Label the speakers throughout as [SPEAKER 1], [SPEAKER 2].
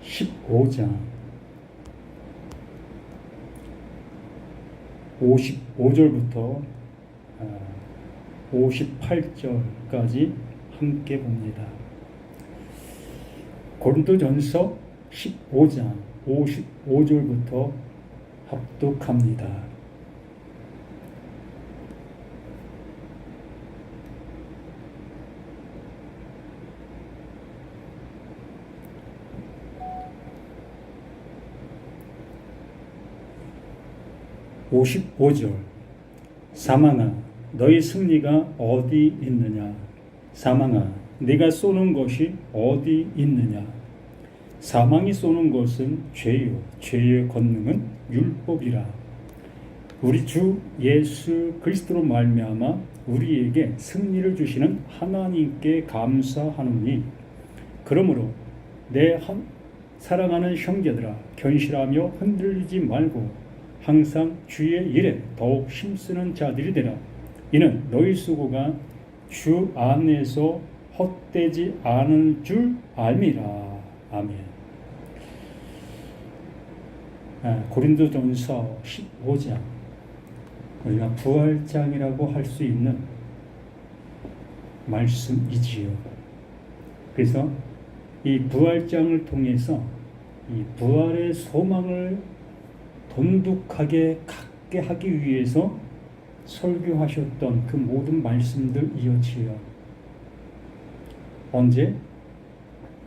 [SPEAKER 1] 15장 55절부터 58절까지 함께 봅니다. 고린도전서 15장 55절부터 합독합니다. (55절) 사망아 너희 승리가 어디 있느냐. 사망아 네가 쏘는 것이 어디 있느냐. 사망이 쏘는 것은 죄요 죄의 권능은 율법이라. 우리 주 예수 그리스도로 말미암아 우리에게 승리를 주시는 하나님께 감사하노니 그러므로 내 사랑하는 형제들아 견실하며 흔들리지 말고 항상 주의 일에 더욱 힘쓰는 자들이 되라. 이는 너희 수고가 주 안에서 헛되지 않은 줄 알미라. 아멘. 고린도전서 15장, 우리가 부활장이라고 할 수 있는 말씀이지요. 그래서 이 부활장을 통해서 이 부활의 소망을 돈독하게 갖게 하기 위해서 설교하셨던 그 모든 말씀들 이어지요. 언제?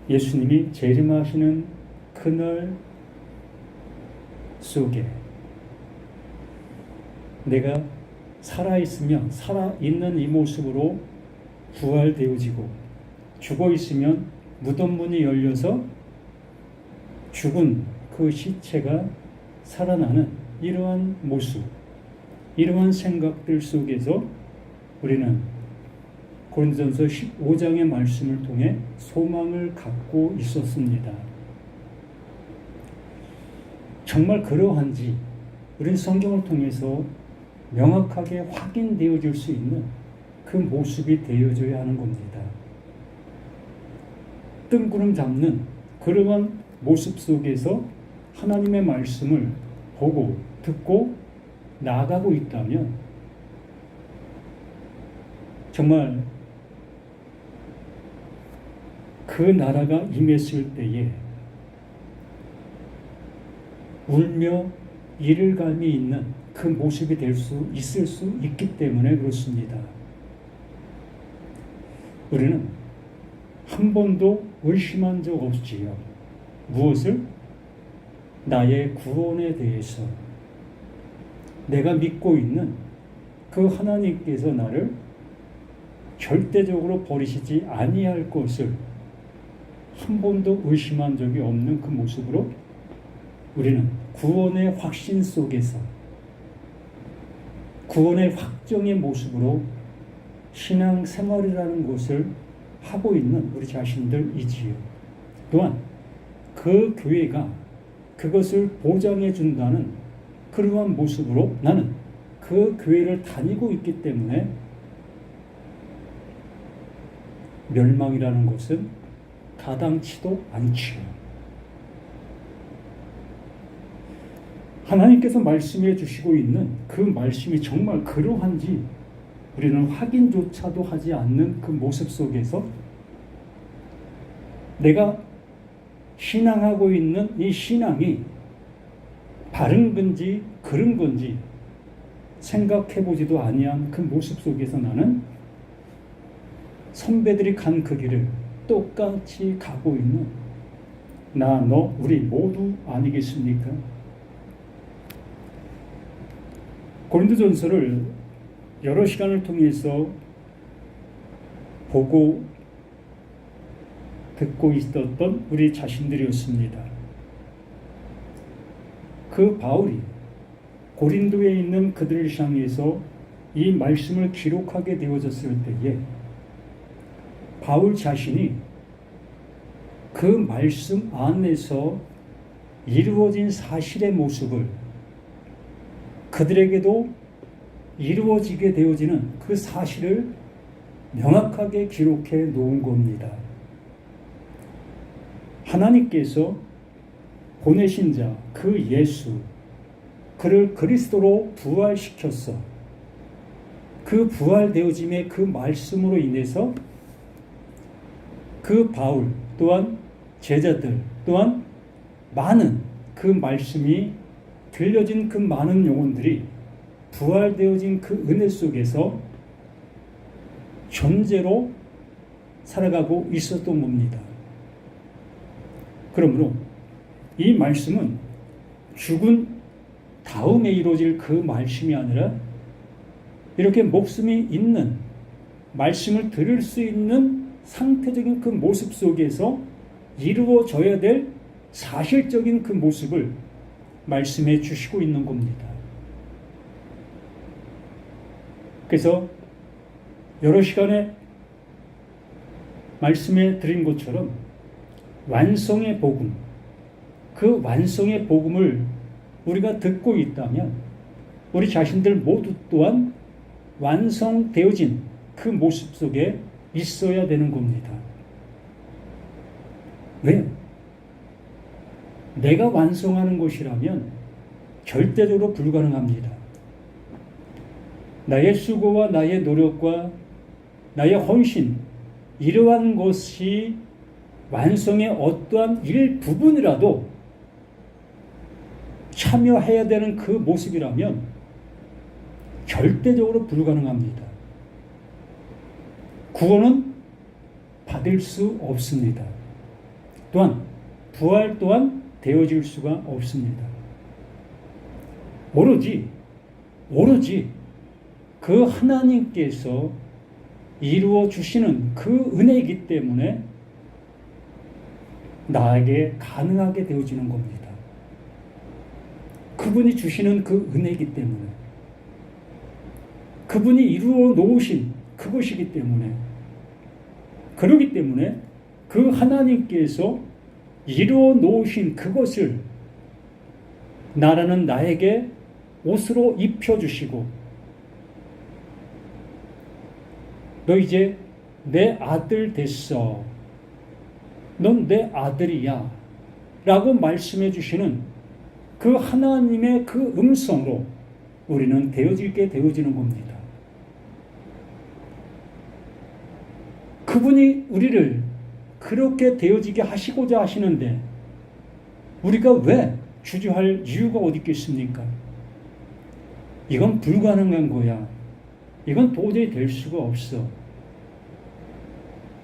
[SPEAKER 1] 예수님이 재림하시는 그날 속에 내가 살아있으면 살아있는 이 모습으로 부활되어지고 죽어있으면 무덤 문이 열려서 죽은 그 시체가 살아나는 이러한 모습, 이러한 생각들 속에서 우리는 고린도전서 15장의 말씀을 통해 소망을 갖고 있었습니다. 정말 그러한지 우리는 성경을 통해서 명확하게 확인되어질 수 있는 그 모습이 되어져야 하는 겁니다. 뜬구름 잡는 그러한 모습 속에서 하나님의 말씀을 보고 듣고 나아가고 있다면 정말 그 나라가 임했을 때에 울며 이를 감이 있는 그 모습이 있을 수 있기 때문에 그렇습니다. 우리는 한 번도 의심한 적 없지요. 무엇을? 나의 구원에 대해서 내가 믿고 있는 그 하나님께서 나를 절대적으로 버리시지 아니할 것을 한 번도 의심한 적이 없는 그 모습으로 우리는 구원의 확신 속에서 구원의 확정의 모습으로 신앙생활이라는 것을 하고 있는 우리 자신들이지요. 또한 그 교회가 그것을 보장해 준다는 그러한 모습으로 나는 그 교회를 다니고 있기 때문에 멸망이라는 것은 가당치도 않지요. 하나님께서 말씀해 주시고 있는 그 말씀이 정말 그러한지 우리는 확인조차도 하지 않는 그 모습 속에서 내가 신앙하고 있는 이 신앙이 바른 건지 그른 건지 생각해보지도 아니한 그 모습 속에서 나는 선배들이 간 그 길을 똑같이 가고 있는 나, 너, 우리 모두 아니겠습니까? 고린도전서를 여러 시간을 통해서 보고 듣고 있었던 우리 자신들이었습니다. 그 바울이 고린도에 있는 그들을 향해서 이 말씀을 기록하게 되어졌을 때에 바울 자신이 그 말씀 안에서 이루어진 사실의 모습을 그들에게도 이루어지게 되어지는 그 사실을 명확하게 기록해 놓은 겁니다. 하나님께서 보내신 자, 그 예수, 그를 그리스도로 부활시켰어. 그 부활되어짐의 그 말씀으로 인해서 그 바울 또한 제자들 또한 많은 그 말씀이 들려진 그 많은 영혼들이 부활되어진 그 은혜 속에서 존재로 살아가고 있었던 겁니다. 그러므로 이 말씀은 죽은 다음에 이루어질 그 말씀이 아니라 이렇게 목숨이 있는 말씀을 들을 수 있는 상태적인 그 모습 속에서 이루어져야 될 사실적인 그 모습을 말씀해 주시고 있는 겁니다. 그래서 여러 시간에 말씀해 드린 것처럼 완성의 복음, 그 완성의 복음을 우리가 듣고 있다면 우리 자신들 모두 또한 완성되어진 그 모습 속에 있어야 되는 겁니다. 왜요? 내가 완성하는 것이라면 절대적으로 불가능합니다. 나의 수고와 나의 노력과 나의 헌신, 이러한 것이 완성의 어떠한 일부분이라도 참여해야 되는 그 모습이라면 절대적으로 불가능합니다. 구원은 받을 수 없습니다. 또한 부활 또한 되어질 수가 없습니다. 오로지 그 하나님께서 이루어 주시는 그 은혜이기 때문에 나에게 가능하게 되어지는 겁니다. 그분이 주시는 그 은혜이기 때문에, 그분이 이루어 놓으신 그것이기 때문에, 그러기 때문에 그 하나님께서 이루어 놓으신 그것을 나라는 나에게 옷으로 입혀주시고, 너 이제 내 아들 됐어, 넌 내 아들이야 라고 말씀해 주시는 그 하나님의 그 음성으로 우리는 되어지게 되어지는 겁니다. 그분이 우리를 그렇게 되어지게 하시고자 하시는데 우리가 왜 주저할 이유가 어디 있겠습니까? 이건 불가능한 거야. 이건 도저히 될 수가 없어.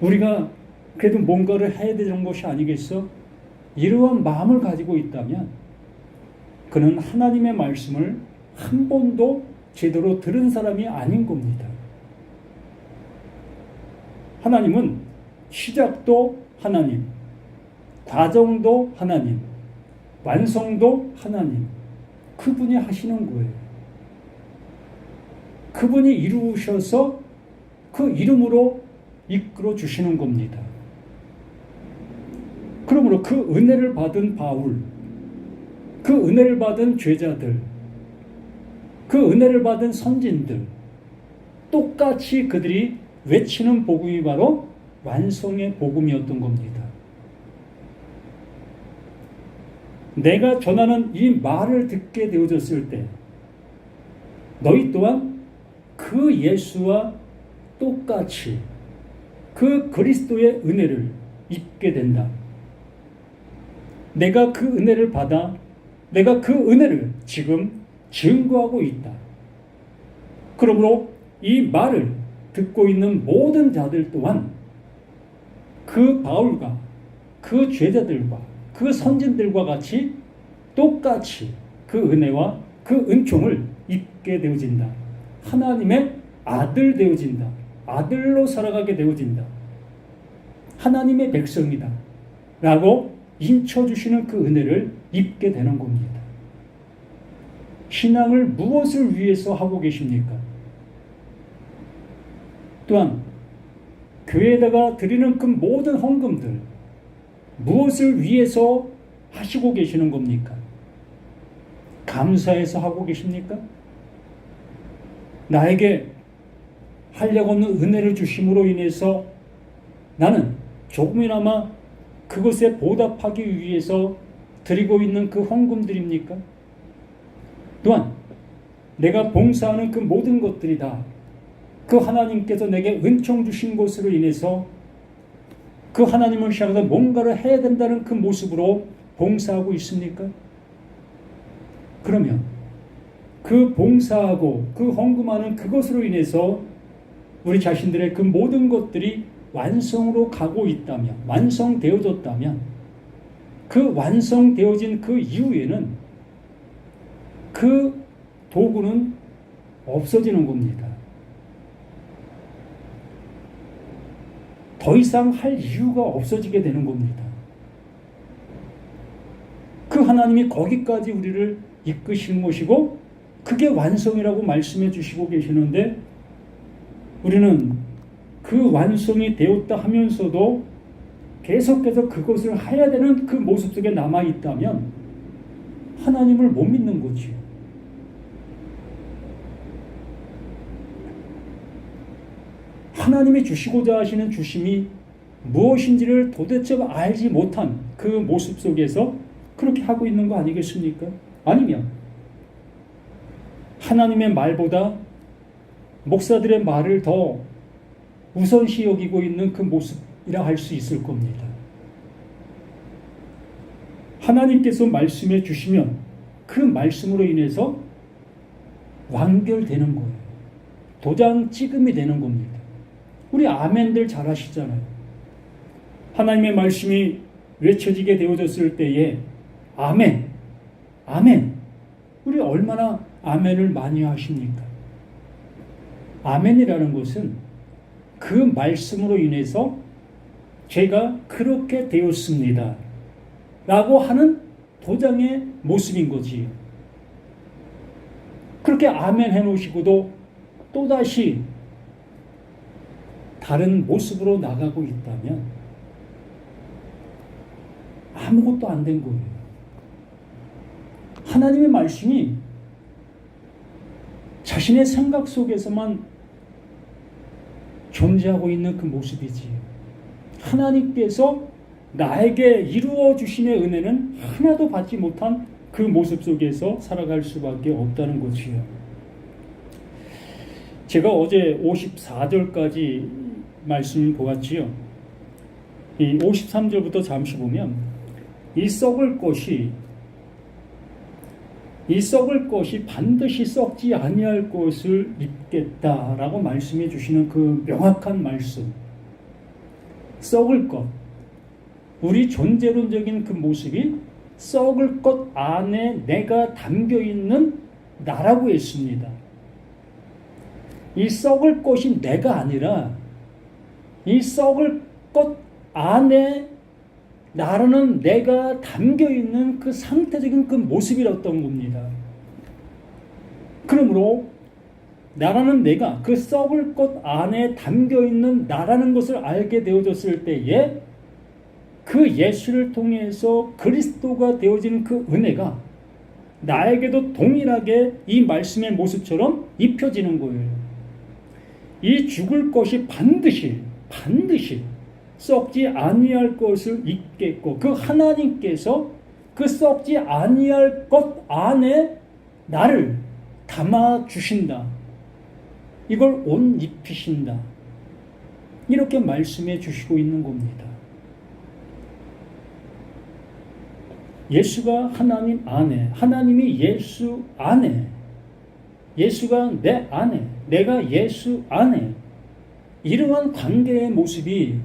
[SPEAKER 1] 우리가 그래도 뭔가를 해야 되는 것이 아니겠어? 이러한 마음을 가지고 있다면 그는 하나님의 말씀을 한 번도 제대로 들은 사람이 아닌 겁니다. 하나님은 시작도 하나님, 과정도 하나님, 완성도 하나님, 그분이 하시는 거예요. 그분이 이루셔서 그 이름으로 이끌어 주시는 겁니다. 그러므로 그 은혜를 받은 바울, 그 은혜를 받은 제자들, 그 은혜를 받은 선진들, 똑같이 그들이 외치는 복음이 바로 완성의 복음이었던 겁니다. 내가 전하는 이 말을 듣게 되어졌을 때 너희 또한 그 예수와 똑같이 그 그리스도의 은혜를 입게 된다. 내가 그 은혜를 받아 내가 그 은혜를 지금 증거하고 있다. 그러므로 이 말을 듣고 있는 모든 자들 또한 그 바울과 그 제자들과 그 선진들과 같이 똑같이 그 은혜와 그 은총을 입게 되어진다. 하나님의 아들 되어진다. 아들로 살아가게 되어진다. 하나님의 백성이다 라고 인쳐주시는 그 은혜를 입게 되는 겁니다. 신앙을 무엇을 위해서 하고 계십니까? 또한 교회에다가 드리는 그 모든 헌금들 무엇을 위해서 하시고 계시는 겁니까? 감사해서 하고 계십니까? 나에게 한량 없는 은혜를 주심으로 인해서 나는 조금이나마 그것에 보답하기 위해서 드리고 있는 그 헌금들입니까? 또한 내가 봉사하는 그 모든 것들이 다 그 하나님께서 내게 은총 주신 것으로 인해서 그 하나님을 향해서 뭔가를 해야 된다는 그 모습으로 봉사하고 있습니까? 그러면 그 봉사하고 그 헌금하는 그것으로 인해서 우리 자신들의 그 모든 것들이 완성으로 가고 있다면, 완성되어졌다면, 그 완성되어진 그 이후에는 그 도구는 없어지는 겁니다. 더 이상 할 이유가 없어지게 되는 겁니다. 그 하나님이 거기까지 우리를 이끄시는 것이고 그게 완성이라고 말씀해 주시고 계시는데 우리는 그 완성이 되었다 하면서도 계속해서 그것을 해야 되는 그 모습 속에 남아있다면 하나님을 못 믿는 거지요. 하나님이 주시고자 하시는 주심이 무엇인지를 도대체 알지 못한 그 모습 속에서 그렇게 하고 있는 거 아니겠습니까? 아니면 하나님의 말보다 목사들의 말을 더 우선시 여기고 있는 그 모습이라 할 수 있을 겁니다. 하나님께서 말씀해 주시면 그 말씀으로 인해서 완결되는 거예요. 도장 찍음이 되는 겁니다. 우리 아멘들 잘 하시잖아요. 하나님의 말씀이 외쳐지게 되어졌을 때에 아멘, 아멘. 우리 얼마나 아멘을 많이 하십니까? 아멘이라는 것은 그 말씀으로 인해서 제가 그렇게 되었습니다 라고 하는 도장의 모습인 거지. 그렇게 아멘 해놓으시고도 또다시 다른 모습으로 나가고 있다면 아무것도 안 된 거예요. 하나님의 말씀이 자신의 생각 속에서만 존재하고 있는 그 모습이지. 하나님께서 나에게 이루어 주심의 은혜는 하나도 받지 못한 그 모습 속에서 살아갈 수밖에 없다는 거지요. 제가 어제 54절까지 말씀을 보았지요. 이 53절부터 잠시 보면 이 썩을 것이 반드시 썩지 아니할 것을 입겠다라고 말씀해 주시는 그 명확한 말씀. 썩을 것. 우리 존재론적인 그 모습이 썩을 것 안에 내가 담겨 있는 나라고 했습니다. 이 썩을 것이 내가 아니라 이 썩을 것 안에 나라는 내가 담겨 있는 그 상태적인 그 모습이었던 겁니다. 그러므로 나라는 내가 그 썩을 것 안에 담겨 있는 나라는 것을 알게 되어졌을 때에 그 예수를 통해서 그리스도가 되어지는 그 은혜가 나에게도 동일하게 이 말씀의 모습처럼 입혀지는 거예요. 이 죽을 것이 반드시 썩지 아니할 것을 입겠고 그 하나님께서 그 썩지 아니할 것 안에 나를 담아 주신다. 이걸 옷 입히신다. 이렇게 말씀해 주시고 있는 겁니다. 예수가 하나님 안에, 하나님이 예수 안에, 예수가 내 안에, 내가 예수 안에, 이러한 관계의 모습이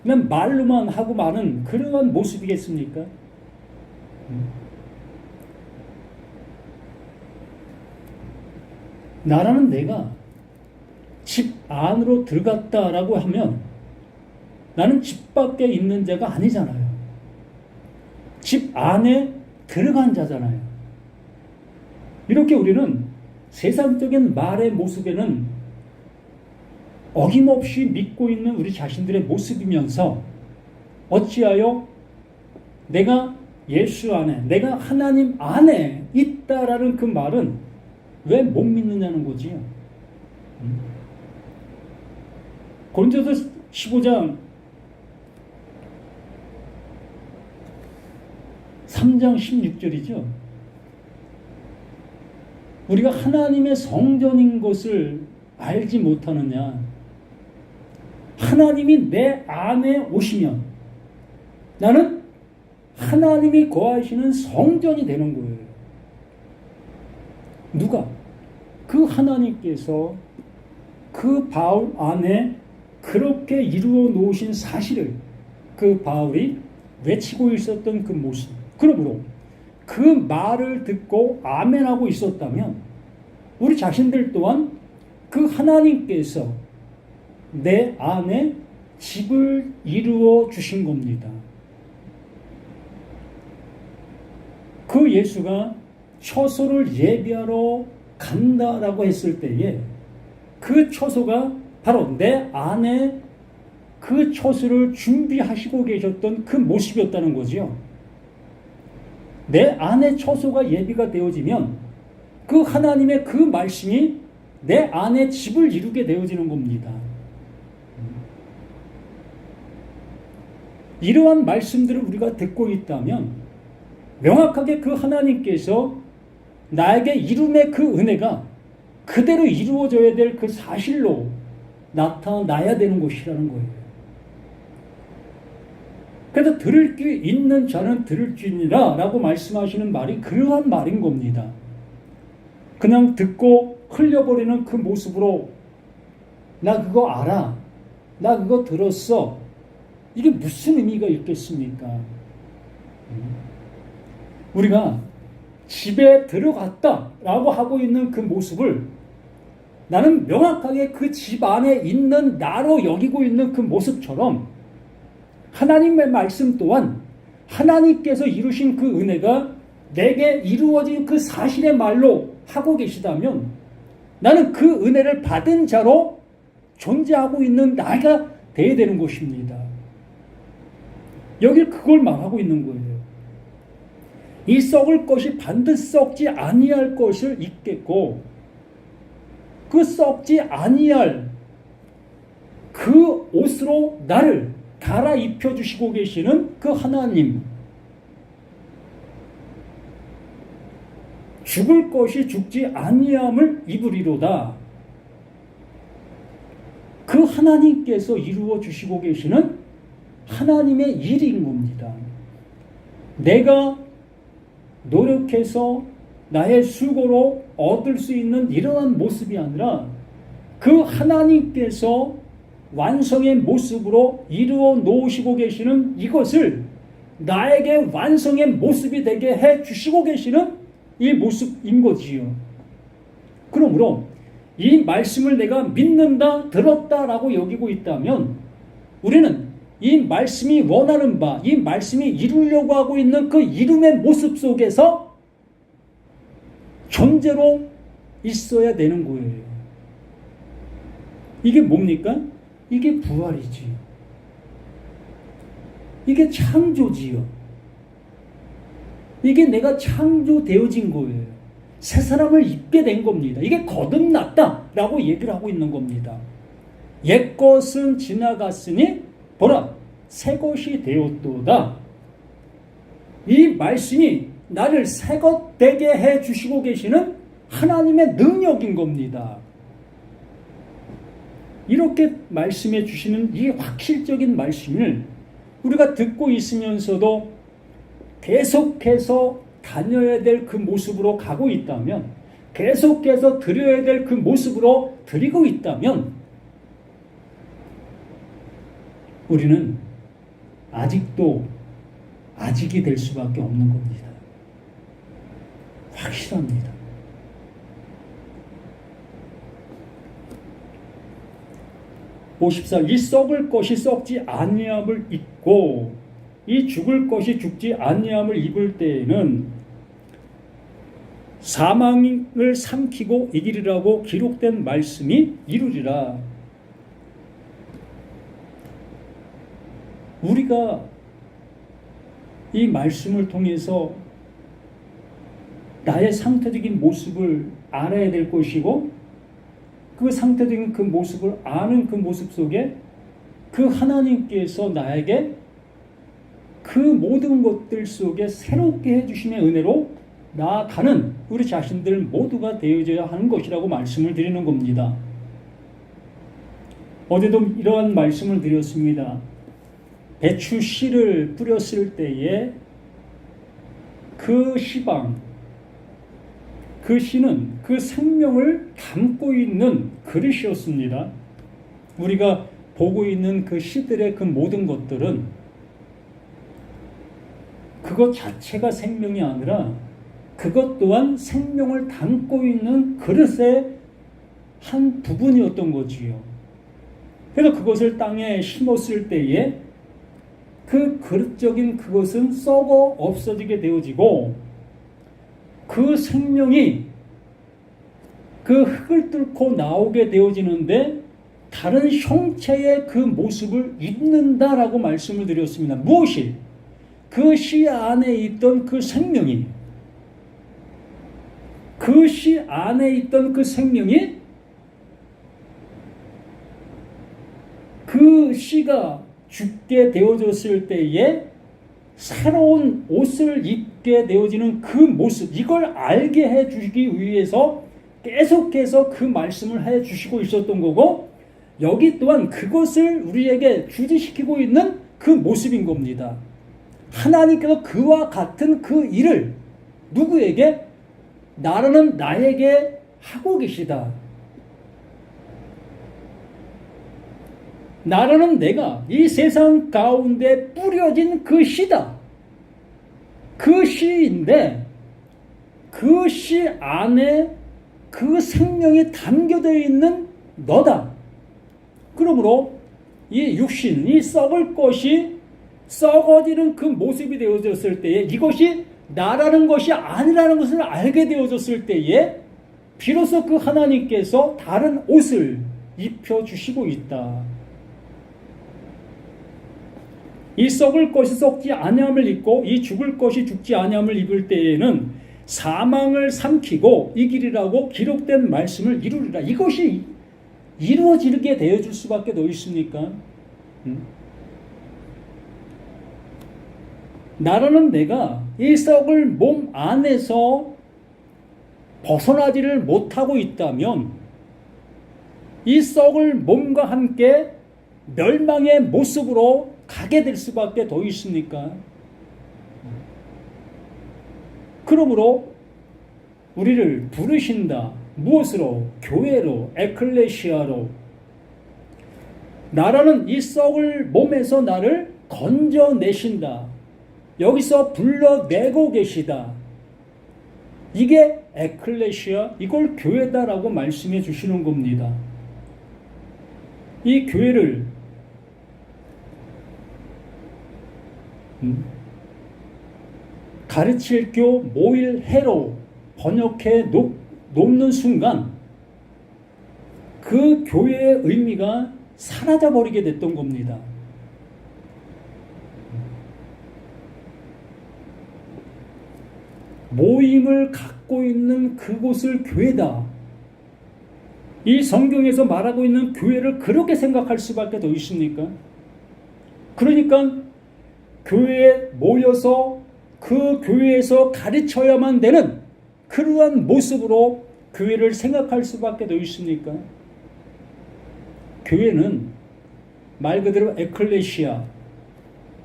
[SPEAKER 1] 그냥 말로만 하고 마는 그러한 모습이겠습니까? 나라는 내가 집 안으로 들어갔다라고 하면 나는 집 밖에 있는 자가 아니잖아요. 집 안에 들어간 자잖아요. 이렇게 우리는 세상적인 말의 모습에는 어김없이 믿고 있는 우리 자신들의 모습이면서 어찌하여 내가 예수 안에, 내가 하나님 안에 있다라는 그 말은 왜 못 믿느냐는 거지요. 고린도서 15장 3장 16절이죠. 우리가 하나님의 성전인 것을 알지 못하느냐. 하나님이 내 안에 오시면 나는 하나님이 거하시는 성전이 되는 거예요. 누가? 그 하나님께서 그 바울 안에 그렇게 이루어 놓으신 사실을 그 바울이 외치고 있었던 그 모습. 그러므로 그 말을 듣고 아멘하고 있었다면 우리 자신들 또한 그 하나님께서 내 안에 집을 이루어 주신 겁니다. 그 예수가 처소를 예비하러 간다라고 했을 때에 그 처소가 바로 내 안에 그 처소를 준비하시고 계셨던 그 모습이었다는 거죠. 내 안에 처소가 예비가 되어지면 그 하나님의 그 말씀이 내 안에 집을 이루게 되어지는 겁니다. 이러한 말씀들을 우리가 듣고 있다면 명확하게 그 하나님께서 나에게 이름의 그 은혜가 그대로 이루어져야 될 그 사실로 나타나야 되는 것이라는 거예요. 그래서 들을 귀 있는 자는 들을지니라 라고 말씀하시는 말이 그러한 말인 겁니다. 그냥 듣고 흘려버리는 그 모습으로 나 그거 알아, 나 그거 들었어, 이게 무슨 의미가 있겠습니까? 우리가 집에 들어갔다라고 하고 있는 그 모습을 나는 명확하게 그 집 안에 있는 나로 여기고 있는 그 모습처럼 하나님의 말씀 또한 하나님께서 이루신 그 은혜가 내게 이루어진 그 사실의 말로 하고 계시다면 나는 그 은혜를 받은 자로 존재하고 있는 나가 되어야 되는 것입니다. 여기 그걸 말하고 있는 거예요. 이 썩을 것이 반드시 썩지 아니할 것을 잊겠고 그 썩지 아니할 그 옷으로 나를 갈아입혀 주시고 계시는 그 하나님, 죽을 것이 죽지 아니함을 입으리로다. 그 하나님께서 이루어 주시고 계시는 하나님의 일인 겁니다. 내가 노력해서 나의 수고로 얻을 수 있는 이러한 모습이 아니라 그 하나님께서 완성의 모습으로 이루어 놓으시고 계시는 이것을 나에게 완성의 모습이 되게 해 주시고 계시는 이 모습인 거지요. 그러므로 이 말씀을 내가 믿는다, 들었다라고 여기고 있다면 우리는 이 말씀이 원하는 바, 이 말씀이 이루려고 하고 있는 그 이름의 모습 속에서 존재로 있어야 되는 거예요. 이게 뭡니까? 이게 부활이지요. 이게 창조지요. 이게 내가 창조되어진 거예요. 새 사람을 입게 된 겁니다. 이게 거듭났다라고 얘기를 하고 있는 겁니다. 옛것은 지나갔으니 보라 새 것이 되었도다. 이 말씀이 나를 새 것 되게 해 주시고 계시는 하나님의 능력인 겁니다. 이렇게 말씀해 주시는 이 확실적인 말씀을 우리가 듣고 있으면서도 계속해서 다녀야 될 그 모습으로 가고 있다면, 계속해서 드려야 될 그 모습으로 드리고 있다면 우리는 아직도 아직이 될 수밖에 없는 겁니다. 확실합니다. 이 썩을 것이 썩지 아니함을 입고 이 죽을 것이 죽지 아니함을 입을 때에는 사망을 삼키고 이기리라고 기록된 말씀이 이루리라. 우리가 이 말씀을 통해서 나의 상태적인 모습을 알아야 될 것이고 그 상태적인 그 모습을 아는 그 모습 속에 그 하나님께서 나에게 그 그 모든 것들 속에 새롭게 해주심의 은혜로 나아가는 우리 자신들 모두가 되어져야 하는 것이라고 말씀을 드리는 겁니다. 어제도 이러한 말씀을 드렸습니다. 배추 씨를 뿌렸을 때에 그 씨방, 그 씨는 그 생명을 담고 있는 그릇이었습니다. 우리가 보고 있는 그 씨들의 그 모든 것들은 그것 자체가 생명이 아니라 그것 또한 생명을 담고 있는 그릇의 한 부분이었던 거지요. 그래서 그것을 땅에 심었을 때에 그 그릇적인 그것은 썩어 없어지게 되어지고 그 생명이 그 흙을 뚫고 나오게 되어지는데 다른 형체의 그 모습을 입는다라고 말씀을 드렸습니다. 무엇이? 그 씨 안에 있던 그 생명이, 그 씨 안에 있던 그 생명이 그 씨가 죽게 되어졌을 때에 새로운 옷을 입게 되어지는 그 모습, 이걸 알게 해주기 위해서 계속해서 그 말씀을 해주시고 있었던 거고, 여기 또한 그것을 우리에게 주지시키고 있는 그 모습인 겁니다. 하나님께서 그와 같은 그 일을 누구에게? 나라는 나에게 하고 계시다. 나라는 내가 이 세상 가운데 뿌려진 그 씨다. 그 씨인데 그 씨 안에 그 생명이 담겨져 있는 너다. 그러므로 이 육신, 이 썩을 것이 썩어지는 그 모습이 되어졌을 때에 이것이 나라는 것이 아니라는 것을 알게 되어졌을 때에 비로소 그 하나님께서 다른 옷을 입혀주시고 있다. 이 썩을 것이 썩지 아니함을 입고 이 죽을 것이 죽지 아니함을 입을 때에는 사망을 삼키고 이기리라고 기록된 말씀을 이루리라. 이것이 이루어지게 되어줄 수밖에 더 있습니까? 나라는 내가 이 썩을 몸 안에서 벗어나지를 못하고 있다면 이 썩을 몸과 함께 멸망의 모습으로 가게 될 수밖에 더 있습니까? 그러므로 우리를 부르신다. 무엇으로? 교회로, 에클레시아로. 나라는 이 썩을 몸에서 나를 건져내신다. 여기서 불러내고 계시다. 이게 에클레시아, 이걸 교회다라고 말씀해 주시는 겁니다. 이 교회를 가르칠 교 모일해로 번역해 놓는 순간 그 교회의 의미가 사라져버리게 됐던 겁니다. 모임을 갖고 있는 그곳을 교회다. 이 성경에서 말하고 있는 교회를 그렇게 생각할 수밖에 더 있습니까? 그러니까 교회에 모여서 그 교회에서 가르쳐야만 되는 그러한 모습으로 교회를 생각할 수밖에 더 있습니까? 교회는 말 그대로 에클레시아,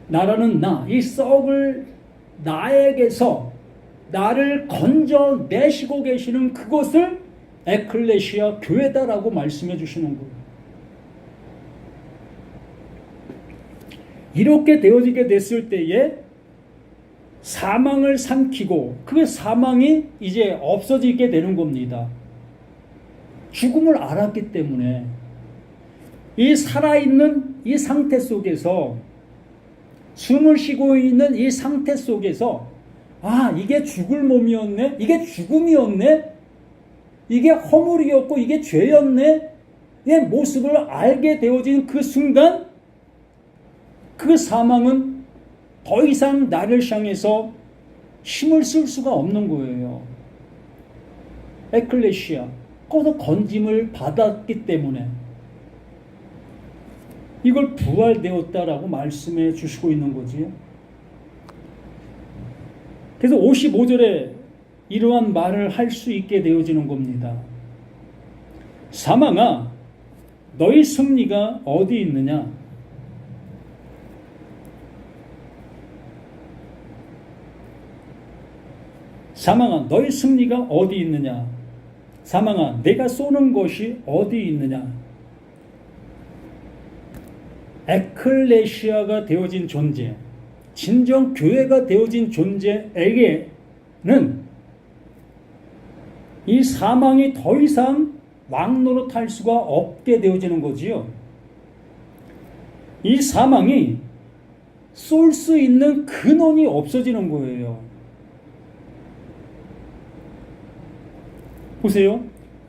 [SPEAKER 1] 나라는 나, 이 썩을 나에게서 나를 건져내시고 계시는 그것을 에클레시아 교회다라고 말씀해 주시는 거예요. 이렇게 되어지게 됐을 때에 사망을 삼키고 그 사망이 이제 없어지게 되는 겁니다. 죽음을 알았기 때문에 이 살아있는 이 상태 속에서, 숨을 쉬고 있는 이 상태 속에서, 아, 이게 죽을 몸이었네? 이게 죽음이었네? 이게 허물이었고 이게 죄였네? 이 모습을 알게 되어진 그 순간 그 사망은 더 이상 나를 향해서 힘을 쓸 수가 없는 거예요. 에클레시아, 거기서 건짐을 받았기 때문에 이걸 부활되었다라고 말씀해 주시고 있는 거지요. 그래서 55절에 이러한 말을 할 수 있게 되어지는 겁니다. 사망아, 너희 승리가 어디 있느냐? 사망아, 너희 승리가 어디 있느냐? 사망아, 내가 쏘는 것이 어디 있느냐? 에클레시아가 되어진 존재, 진정 교회가 되어진 존재에게는 이 사망이 더 이상 왕노릇할 수가 없게 되어지는 거지요. 이 사망이 쏠 수 있는 근원이 없어지는 거예요. 보세요.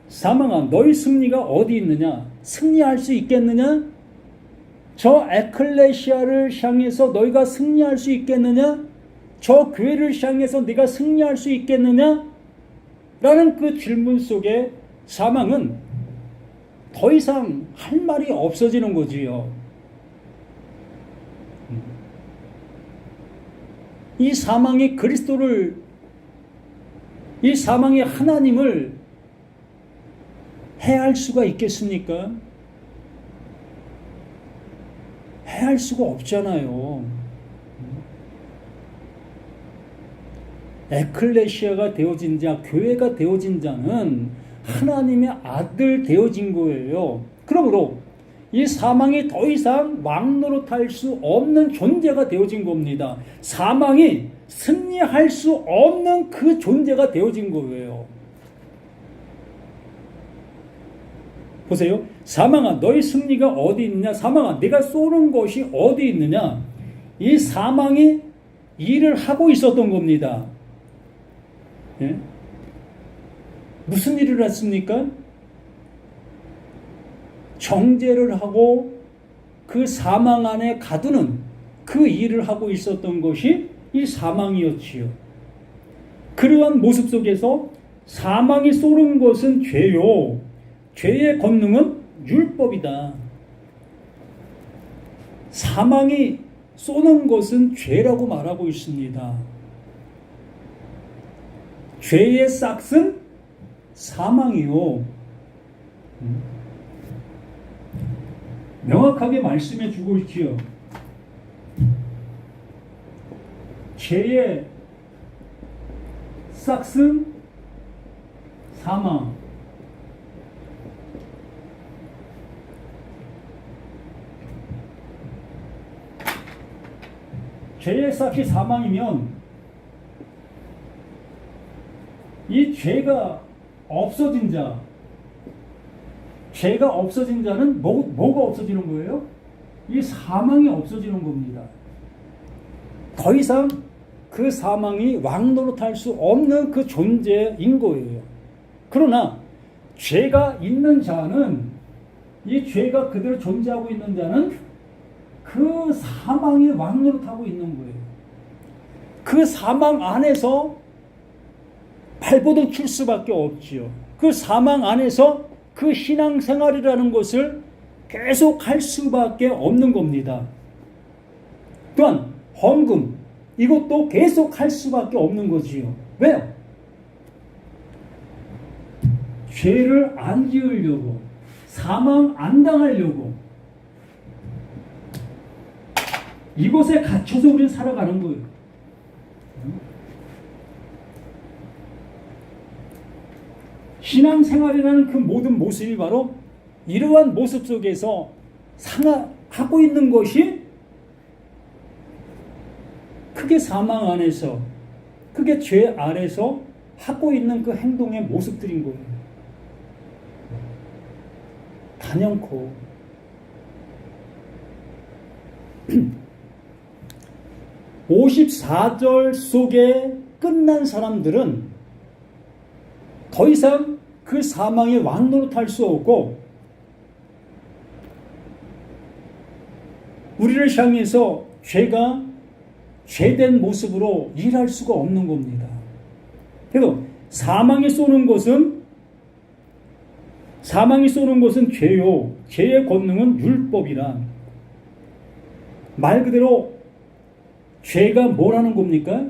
[SPEAKER 1] 사망아, 너희 승리가 어디 있느냐? 승리할 수 있겠느냐? 저 에클레시아를 향해서 너희가 승리할 수 있겠느냐? 저 교회를 향해서 네가 승리할 수 있겠느냐? 라는 그 질문 속에 사망은 더 이상 할 말이 없어지는 거지요. 이 사망이 그리스도를, 이 사망이 하나님을 해할 수가 있겠습니까? 해할 수가 없잖아요. 에클레시아가 되어진 자, 교회가 되어진 자는 하나님의 아들 되어진 거예요. 그러므로 이 사망이 더 이상 왕노릇할 수 없는 존재가 되어진 겁니다. 사망이 승리할 수 없는 그 존재가 되어진 거예요. 보세요. 사망아, 너희 승리가 어디 있느냐? 사망아, 내가 쏘는 것이 어디 있느냐? 이 사망이 일을 하고 있었던 겁니다. 예? 무슨 일을 했습니까? 정죄를 하고 그 사망 안에 가두는 그 일을 하고 있었던 것이 이 사망이었지요. 그러한 모습 속에서 사망이 쏘는 것은 죄요. 죄의 권능은 율법이다. 사망이 쏘는 것은 죄라고 말하고 있습니다. 죄의 싹은 사망이요. 명확하게 말씀해 주고 있지요. 죄의 싹은 사망. 죄의 싹이 사망이면 이 죄가 없어진 자, 죄가 없어진 자는 뭐가 없어지는 거예요? 이 사망이 없어지는 겁니다. 더 이상 그 사망이 왕노릇할 수 없는 그 존재인 거예요. 그러나 죄가 있는 자는, 이 죄가 그대로 존재하고 있는 자는 그 사망이 왕노릇하고 있는 거예요. 그 사망 안에서 발버둥 칠 수밖에 없지요. 그 사망 안에서 그 신앙생활이라는 것을 계속 할 수밖에 없는 겁니다. 또한 헌금, 이것도 계속 할 수밖에 없는 거지요. 왜요? 죄를 안 지으려고, 사망 안 당하려고, 이곳에 갇혀서 우리는 살아가는 거예요. 신앙생활이라는 그 모든 모습이 바로 이러한 모습 속에서 하고 있는 것이 크게 사망 안에서, 크게 죄 아래서 하고 있는 그 행동의 모습들인 거예요. 단연코 54절 속에 끝난 사람들은 더 이상 그 사망의 왕노릇할 수 없고 우리를 향해서 죄가 죄된 모습으로 일할 수가 없는 겁니다. 그래서 사망이 쏘는 것은 죄요. 죄의 권능은 율법이라. 말 그대로 죄가 뭐라는 겁니까?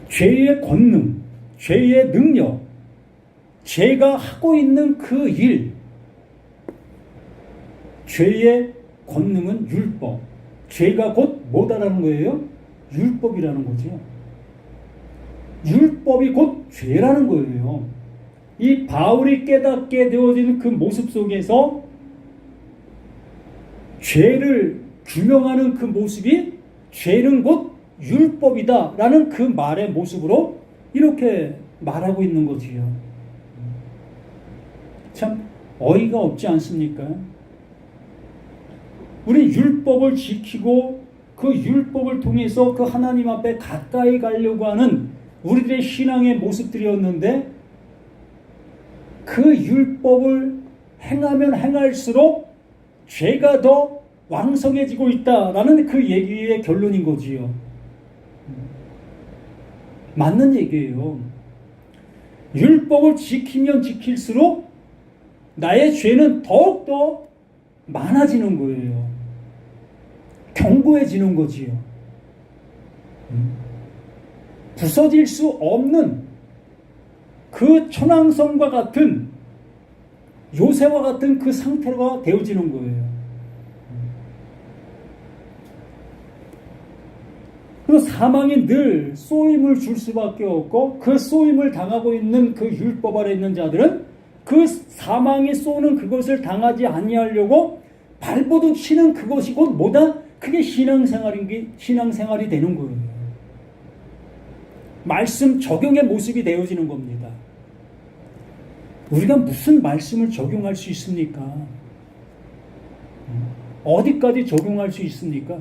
[SPEAKER 1] 죄의 권능, 죄의 능력, 죄가 하고 있는 그 일, 죄의 권능은 율법. 죄가 곧 뭐다라는 거예요? 율법이라는 거죠. 율법이 곧 죄라는 거예요. 이 바울이 깨닫게 되어진 그 모습 속에서 죄를 규명하는 그 모습이 죄는 곧 율법이다라는 그 말의 모습으로 이렇게 말하고 있는 거지요. 참 어이가 없지 않습니까? 우리 율법을 지키고 그 율법을 통해서 그 하나님 앞에 가까이 가려고 하는 우리들의 신앙의 모습들이었는데 그 율법을 행하면 행할수록 죄가 더 왕성해지고 있다라는 그 얘기의 결론인 거지요. 맞는 얘기예요. 율법을 지키면 지킬수록 나의 죄는 더욱더 많아지는 거예요. 견고해지는 거지요. 부서질 수 없는 그 천왕성과 같은 요새와 같은 그 상태가 되어지는 거예요. 그래서 사망이 늘 쏘임을 줄 수밖에 없고 그 쏘임을 당하고 있는 그 율법 아래 있는 자들은 그 사망이 쏘는 그것을 당하지 아니하려고 발버둥 치는 그것이 곧 뭐다? 그게 신앙생활이 되는 거예요. 말씀 적용의 모습이 되어지는 겁니다. 우리가 무슨 말씀을 적용할 수 있습니까? 어디까지 적용할 수 있습니까?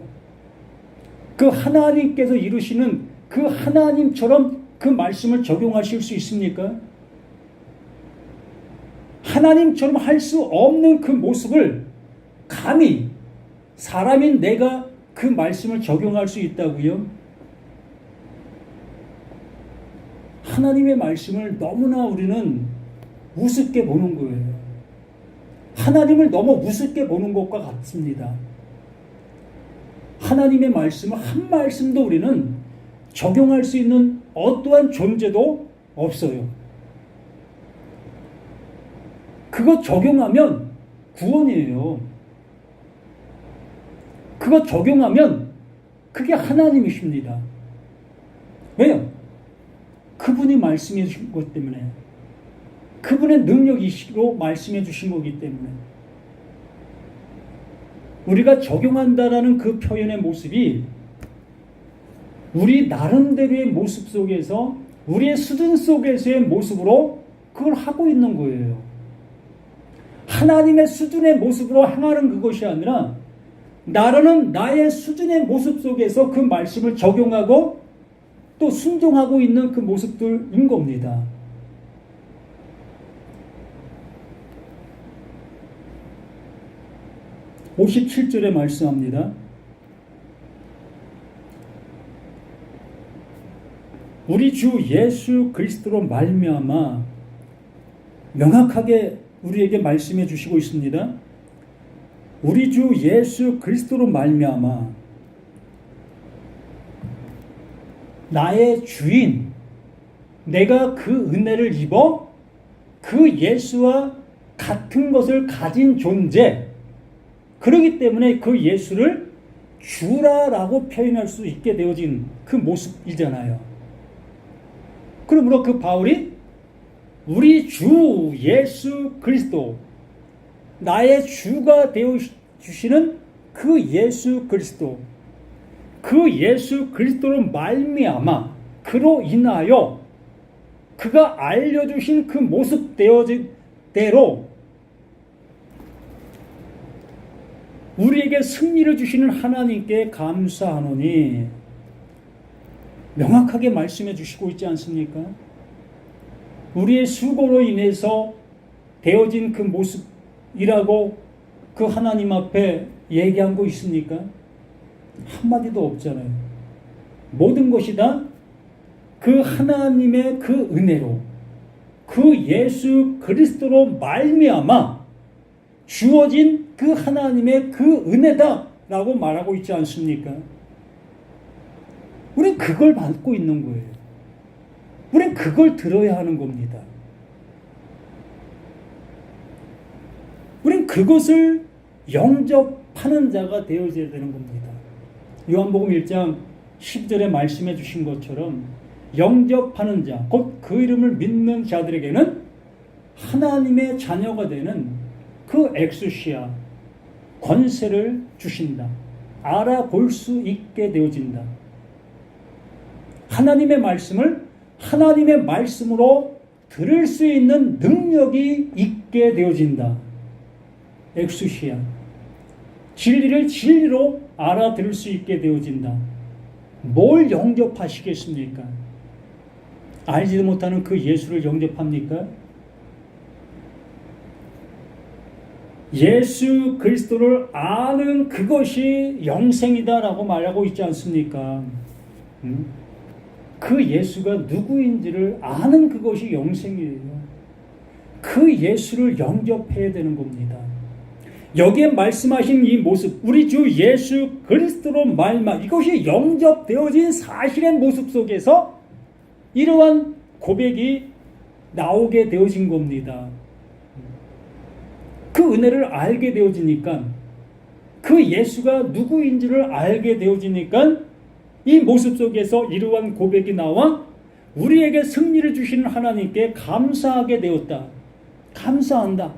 [SPEAKER 1] 그 하나님께서 이루시는 그 하나님처럼 그 말씀을 적용하실 수 있습니까? 하나님처럼 할 수 없는 그 모습을 감히 사람인 내가 그 말씀을 적용할 수 있다고요? 하나님의 말씀을 너무나 우리는 우습게 보는 거예요. 하나님을 너무 우습게 보는 것과 같습니다. 하나님의 말씀을 한 말씀도 우리는 적용할 수 있는 어떠한 존재도 없어요. 그거 적용하면 구원이에요. 그거 적용하면 그게 하나님이십니다. 왜요? 그분이 말씀해 주신 것 때문에, 그분의 능력이시로 말씀해 주신 거기 때문에 우리가 적용한다라는 그 표현의 모습이 우리 나름대로의 모습 속에서 우리의 수준 속에서의 모습으로 그걸 하고 있는 거예요. 하나님의 수준의 모습으로 행하는 그것이 아니라 나라는 나의 수준의 모습 속에서 그 말씀을 적용하고 또 순종하고 있는 그 모습들인 겁니다. (57절에) 말씀합니다. 우리 주 예수 그리스도로 말미암아 명확하게 우리에게 말씀해 주시고 있습니다. 우리 주 예수 그리스도로 말미암아 나의 주인, 내가 그 은혜를 입어 그 예수와 같은 것을 가진 존재, 그렇기 때문에 그 예수를 주라라고 표현할 수 있게 되어진 그 모습이잖아요. 그러므로 그 바울이 우리 주 예수 그리스도, 나의 주가 되어 주시는 그 예수 그리스도, 그 예수 그리스도로 말미암아 그로 인하여 그가 알려주신 그 모습대로 우리에게 승리를 주시는 하나님께 감사하노니 명확하게 말씀해 주시고 있지 않습니까? 우리의 수고로 인해서 되어진 그 모습이라고 그 하나님 앞에 얘기한 거 있습니까? 한마디도 없잖아요. 모든 것이 다 그 하나님의 그 은혜로 그 예수 그리스도로 말미암아 주어진 그 하나님의 그 은혜다라고 말하고 있지 않습니까? 우리는 그걸 받고 있는 거예요. 우린 그걸 들어야 하는 겁니다. 우린 그것을 영접하는 자가 되어져야 되는 겁니다. 요한복음 1장 10절에 말씀해 주신 것처럼 영접하는 자, 곧 그 이름을 믿는 자들에게는 하나님의 자녀가 되는 그 엑수시아, 권세를 주신다. 알아볼 수 있게 되어진다. 하나님의 말씀을 하나님의 말씀으로 들을 수 있는 능력이 있게 되어진다. 엑수시아. 진리를 진리로 알아들을 수 있게 되어진다. 뭘 영접하시겠습니까? 알지도 못하는 그 예수를 영접합니까? 예수 그리스도를 아는 그것이 영생이다라고 말하고 있지 않습니까? 그 예수가 누구인지를 아는 그것이 영생이에요. 그 예수를 영접해야 되는 겁니다. 여기에 말씀하신 이 모습, 우리 주 예수 그리스도로 말미암아 이것이 영접되어진 사실의 모습 속에서 이러한 고백이 나오게 되어진 겁니다. 그 은혜를 알게 되어지니까, 그 예수가 누구인지를 알게 되어지니까 이 모습 속에서 이러한 고백이 나와 우리에게 승리를 주시는 하나님께 감사하게 되었다. 감사한다.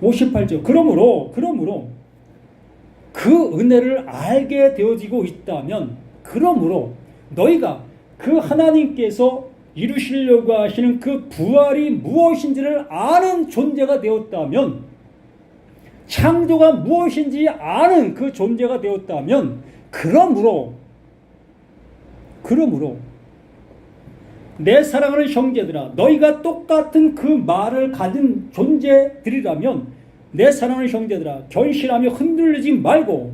[SPEAKER 1] 58절. 그러므로 그 은혜를 알게 되어지고 있다면, 그러므로 너희가 그 하나님께서 이루시려고 하시는 그 부활이 무엇인지를 아는 존재가 되었다면, 창조가 무엇인지 아는 그 존재가 되었다면, 그러므로 내 사랑하는 형제들아, 너희가 똑같은 그 말을 가진 존재들이라면, 내 사랑하는 형제들아, 견실하며 흔들리지 말고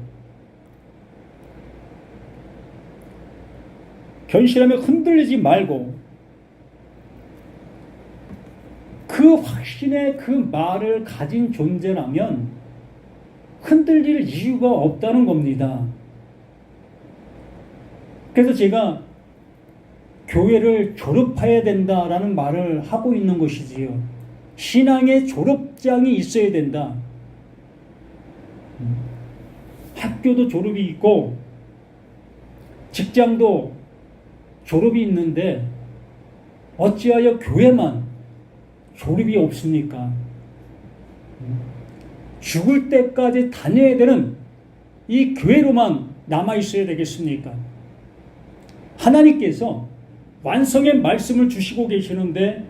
[SPEAKER 1] 그 확신의 그 말을 가진 존재라면 흔들릴 이유가 없다는 겁니다. 그래서 제가 교회를 졸업해야 된다라는 말을 하고 있는 것이지요. 신앙의 졸업장이 있어야 된다. 학교도 졸업이 있고 직장도 졸업이 있는데 어찌하여 교회만 졸업이 없습니까? 죽을 때까지 다녀야 되는 이 교회로만 남아 있어야 되겠습니까? 하나님께서 완성의 말씀을 주시고 계시는데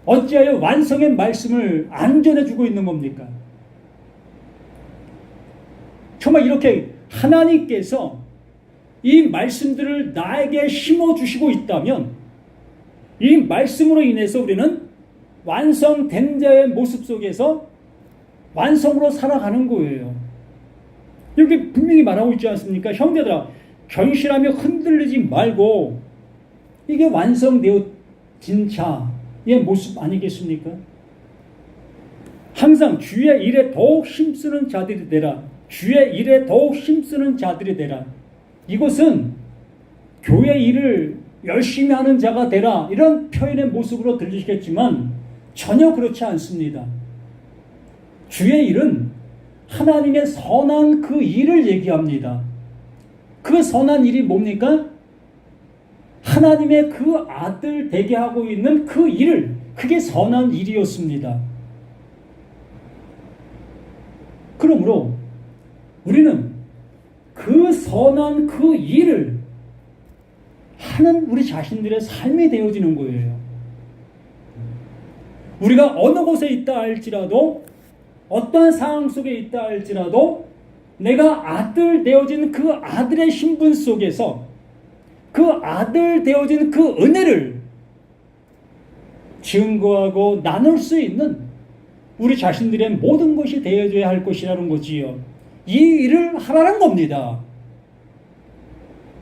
[SPEAKER 1] 어찌하여 완성의 말씀을 안 전해주고 있는 겁니까? 정말 이렇게 하나님께서 이 말씀들을 나에게 심어주시고 있다면 이 말씀으로 인해서 우리는 완성된 자의 모습 속에서 완성으로 살아가는 거예요. 여기 분명히 말하고 있지 않습니까? 형제들아, 견실하며 흔들리지 말고, 이게 완성되어진 자의 모습 아니겠습니까? 항상 주의 일에 더욱 힘쓰는 자들이 되라. 주의 일에 더욱 힘쓰는 자들이 되라. 이것은 교회 일을 열심히 하는 자가 되라, 이런 표현의 모습으로 들리시겠지만 전혀 그렇지 않습니다. 주의 일은 하나님의 선한 그 일을 얘기합니다. 그 선한 일이 뭡니까? 하나님의 그 아들 되게 하고 있는 그 일을, 그게 선한 일이었습니다. 그러므로 우리는 그 선한 그 일을 하는 우리 자신들의 삶이 되어지는 거예요. 우리가 어느 곳에 있다 할지라도, 어떤 상황 속에 있다 할지라도, 내가 아들 되어진 그 아들의 신분 속에서 그 아들 되어진 그 은혜를 증거하고 나눌 수 있는 우리 자신들의 모든 것이 되어져야 할 것이라는 거지요. 이 일을 하라는 겁니다.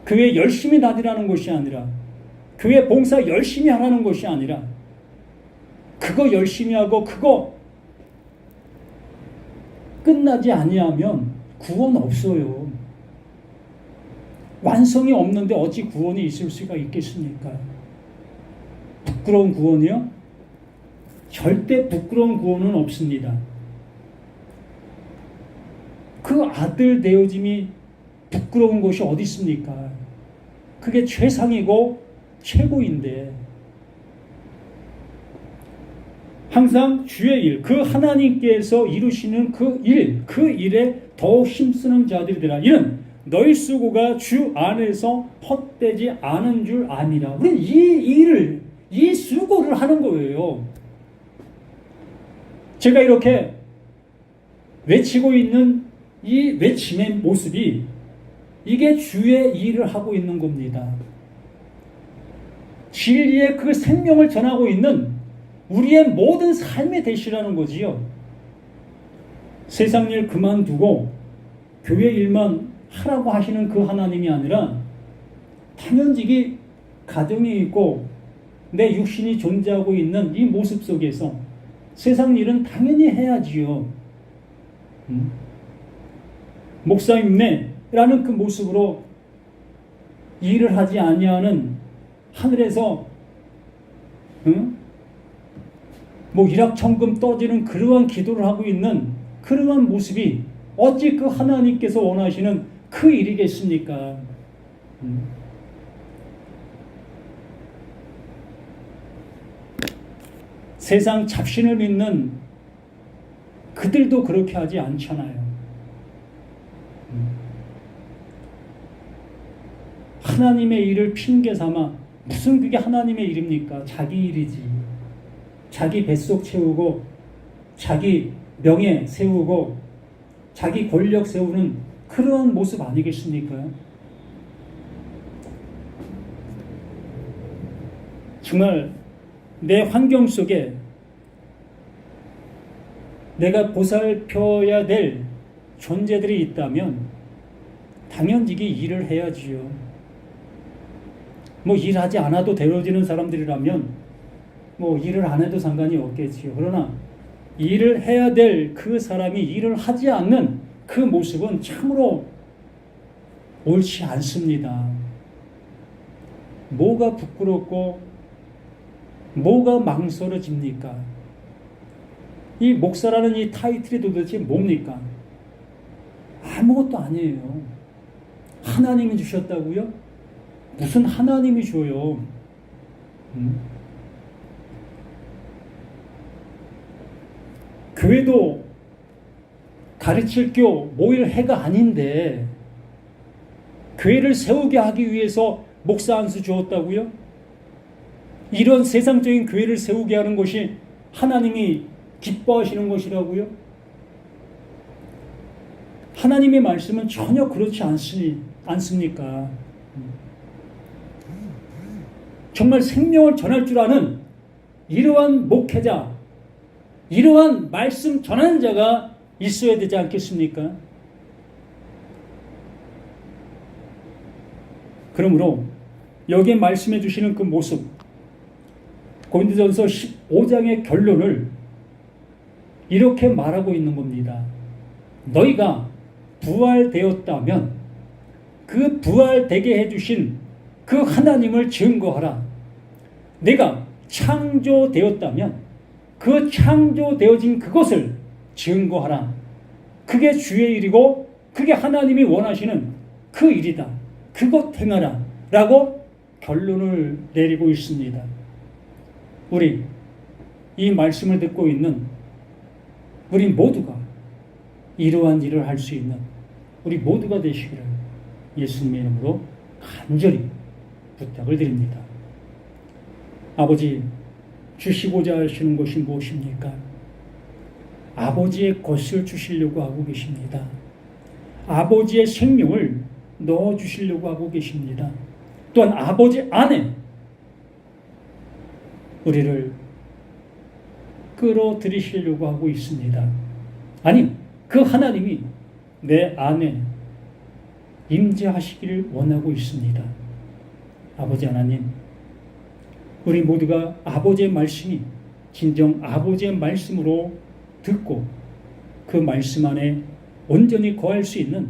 [SPEAKER 1] 교회 열심히 다니라는 것이 아니라, 교회 봉사 열심히 하라는 것이 아니라, 그거 열심히 하고 그거 끝나지 아니하면 구원 없어요. 완성이 없는데 어찌 구원이 있을 수가 있겠습니까? 부끄러운 구원이요? 절대 부끄러운 구원은 없습니다. 그 아들 되어짐이 부끄러운 것이 어디 있습니까? 그게 최상이고 최고인데, 항상 주의 일, 그 하나님께서 이루시는 그 일에 더 힘쓰는 자들이더라. 이는 너희 수고가 주 안에서 헛되지 않은 줄 아니라. 우리는 이 일을, 이 수고를 하는 거예요. 제가 이렇게 외치고 있는 이 외침의 모습이, 이게 주의 일을 하고 있는 겁니다. 진리의 그 생명을 전하고 있는 우리의 모든 삶의 대시라는 거지요. 세상 일 그만두고 교회 일만 하라고 하시는 그 하나님이 아니라, 당연히 가정이 있고 내 육신이 존재하고 있는 이 모습 속에서 세상 일은 당연히 해야지요. 목사님네라는 그 모습으로 일을 하지 아니하는, 하늘에서 뭐 일확천금 떠지는 그러한 기도를 하고 있는 그러한 모습이 어찌 그 하나님께서 원하시는 그 일이겠습니까? 세상 잡신을 믿는 그들도 그렇게 하지 않잖아요. 하나님의 일을 핑계 삼아, 무슨 그게 하나님의 일입니까? 자기 일이지. 자기 뱃속 채우고, 자기 명예 세우고, 자기 권력 세우는 그러한 모습 아니겠습니까? 정말 내 환경 속에 내가 보살펴야 될 존재들이 있다면 당연히 일을 해야지요. 뭐 일하지 않아도 되어지는 사람들이라면 뭐 일을 안 해도 상관이 없겠지요. 그러나 일을 해야 될 그 사람이 일을 하지 않는 그 모습은 참으로 옳지 않습니다. 뭐가 부끄럽고 뭐가 망설여집니까? 이 목사라는 이 타이틀이 도대체 뭡니까? 아무것도 아니에요. 하나님이 주셨다고요? 무슨 하나님이 줘요? 교회도 가르칠 교 모일 해가 아닌데 교회를 세우게 하기 위해서 목사 한 수 주었다고요? 이런 세상적인 교회를 세우게 하는 것이 하나님이 기뻐하시는 것이라고요? 하나님의 말씀은 전혀 그렇지 않습니까? 정말 생명을 전할 줄 아는 이러한 목회자, 이러한 말씀 전하는 자가 있어야 되지 않겠습니까? 그러므로 여기에 말씀해 주시는 그 모습, 고린도전서 15장의 결론을 이렇게 말하고 있는 겁니다. 너희가 부활되었다면 그 부활되게 해주신 그 하나님을 증거하라. 내가 창조되었다면 그 창조되어진 그것을 증거하라. 그게 주의 일이고 그게 하나님이 원하시는 그 일이다. 그것 행하라. 라고 결론을 내리고 있습니다. 우리 이 말씀을 듣고 있는 우리 모두가 이러한 일을 할 수 있는 우리 모두가 되시기를 예수님의 이름으로 간절히 부탁을 드립니다. 아버지, 주시고자 하시는 것이 무엇입니까? 아버지의 것을 주시려고 하고 계십니다. 아버지의 생명을 넣어주시려고 하고 계십니다. 또한 아버지 안에 우리를 끌어들이시려고 하고 있습니다. 아니, 그 하나님이 내 안에 임재하시기를 원하고 있습니다. 아버지 하나님, 우리 모두가 아버지의 말씀이 진정 아버지의 말씀으로 듣고 그 말씀 안에 온전히 거할 수 있는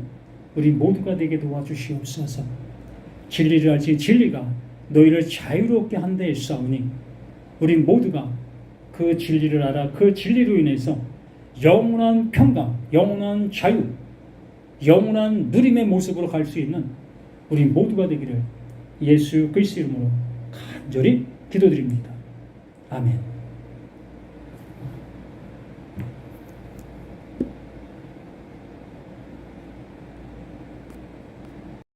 [SPEAKER 1] 우리 모두가 되게 도와주시옵소서. 진리를 알지 진리가 너희를 자유롭게 한다 했사오니 우리 모두가 그 진리를 알아 그 진리로 인해서 영원한 평강, 영원한 자유, 영원한 누림의 모습으로 갈 수 있는 우리 모두가 되기를 예수 그리스도 이름으로 간절히 기도드립니다. 아멘.